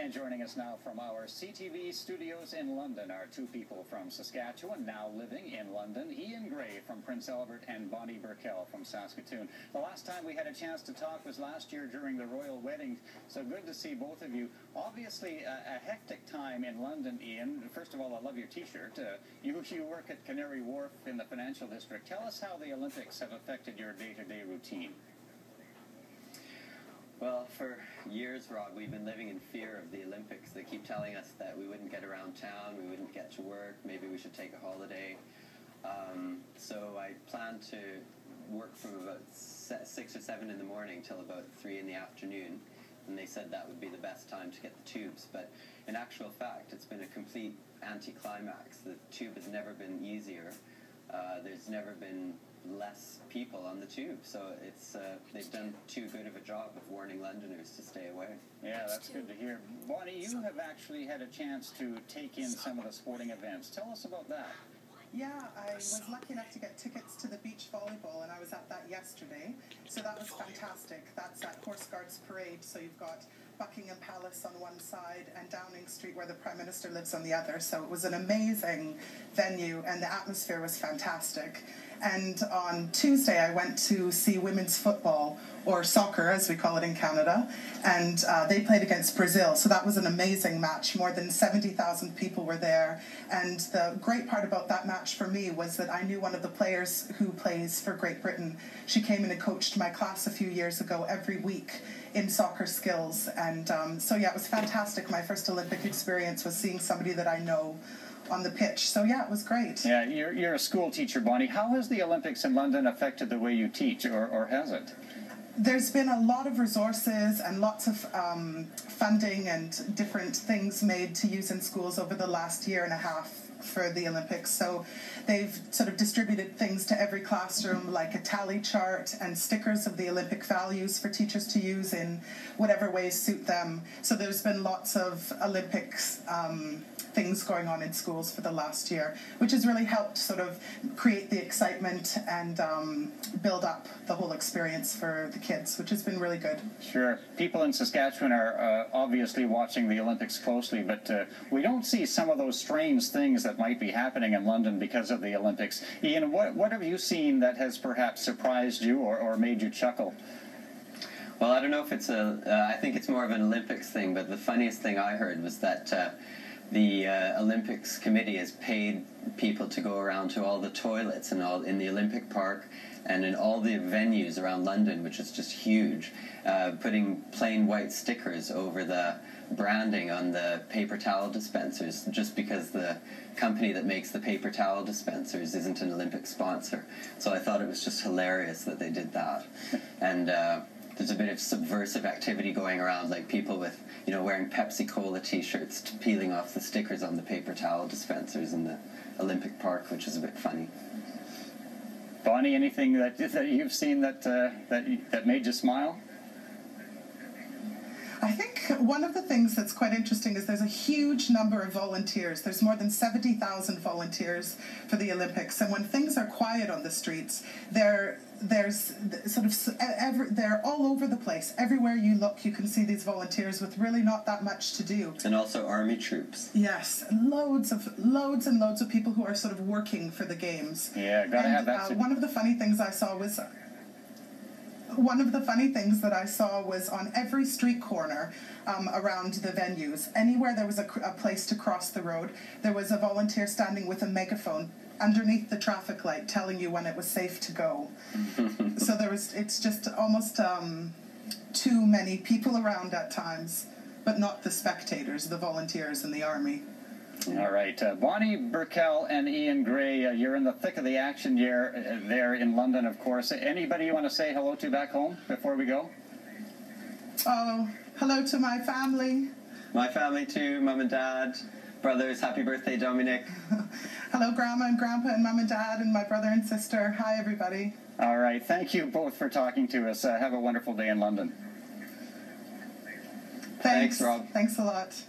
And joining us now from our CTV studios in London are two people from Saskatchewan, now living in London. Ian Gray from Prince Albert and Bonnie Burkell from Saskatoon. The last time we had a chance to talk was last year during the royal wedding, so good to see both of you. Obviously, a hectic time in London, Ian. First of all, I love your T-shirt. You work at Canary Wharf in the financial district. Tell us how the Olympics have affected your day-to-day routine. Well, for years, Rob, we've been living in fear of the Olympics. They keep telling us that we wouldn't get around town, we wouldn't get to work, maybe we should take a holiday. So I planned to work from about 6 or 7 in the morning till about 3 in the afternoon, and they said that would be the best time to get the tubes. But in actual fact, it's been a complete anticlimax. The tube has never been easier. There's never been less people on the tube, so it's they've done too good of a job of warning Londoners to stay away. Yeah, that's good to hear. Bonnie, you have actually had a chance to take in some of the sporting events. Tell us about that. Yeah, I was lucky enough to get tickets to the beach volleyball, and I was at that yesterday, so that was fantastic. That's at Horse Guards Parade, so you've got Buckingham Palace on one side and Downing Street where the Prime Minister lives on the other, so it was an amazing venue and the atmosphere was fantastic. And on Tuesday I went to see women's football, or soccer as we call it in Canada, and they played against Brazil, so that was an amazing match. More than 70,000 people were there, and the great part about that match for me was that I knew one of the players who plays for Great Britain. She came in and coached my class a few years ago every week in soccer skills, and so yeah, it was fantastic. My first Olympic experience was seeing somebody that I know on the pitch, so yeah, it was great. Yeah, you're a school teacher, Bonnie. How has the Olympics in London affected the way you teach, or has it? There's been a lot of resources and lots of funding and different things made to use in schools over the last year and a half for the Olympics. So they've sort of distributed things to every classroom, like a tally chart and stickers of the Olympic values for teachers to use in whatever ways suit them. So there's been lots of Olympics things going on in schools for the last year, which has really helped sort of create the excitement and build up the whole experience for the kids, which has been really good. Sure. People in Saskatchewan are obviously watching the Olympics closely, but we don't see some of those strange things that might be happening in London because of the Olympics. Ian, what have you seen that has perhaps surprised you or made you chuckle? Well, I don't know if it's I think it's more of an Olympics thing, but the funniest thing I heard was that the Olympics committee has paid people to go around to all the toilets and all in the Olympic Park and in all the venues around London, which is just huge, putting plain white stickers over the branding on the paper towel dispensers, just because the company that makes the paper towel dispensers isn't an Olympic sponsor. So I thought it was just hilarious that they did that. And there's a bit of subversive activity going around, like people with, wearing Pepsi Cola t-shirts, peeling off the stickers on the paper towel dispensers in the Olympic Park, which is a bit funny. Bonnie, anything that you've seen that made you smile? I think one of the things that's quite interesting is there's a huge number of volunteers. There's more than 70,000 volunteers for the Olympics, and when things are quiet on the streets, they're all over the place. Everywhere you look, you can see these volunteers with really not that much to do. And also army troops. Yes, loads and loads of people who are sort of working for the games. Yeah, gotta have that. One of the funny things I saw was. One of the funny things that I saw was on every street corner around the venues, anywhere there was a place to cross the road, there was a volunteer standing with a megaphone underneath the traffic light telling you when it was safe to go. So it's just almost too many people around at times, but not the spectators, the volunteers and the army. All right. Bonnie Burkell and Ian Gray, you're in the thick of the action there in London, of course. Anybody you want to say hello to back home before we go? Oh, hello to my family. My family too, Mum and Dad, brothers, happy birthday, Dominic. Hello, Grandma and Grandpa and Mum and Dad and my brother and sister. Hi, everybody. All right. Thank you both for talking to us. Have a wonderful day in London. Thanks, Rob. Thanks a lot.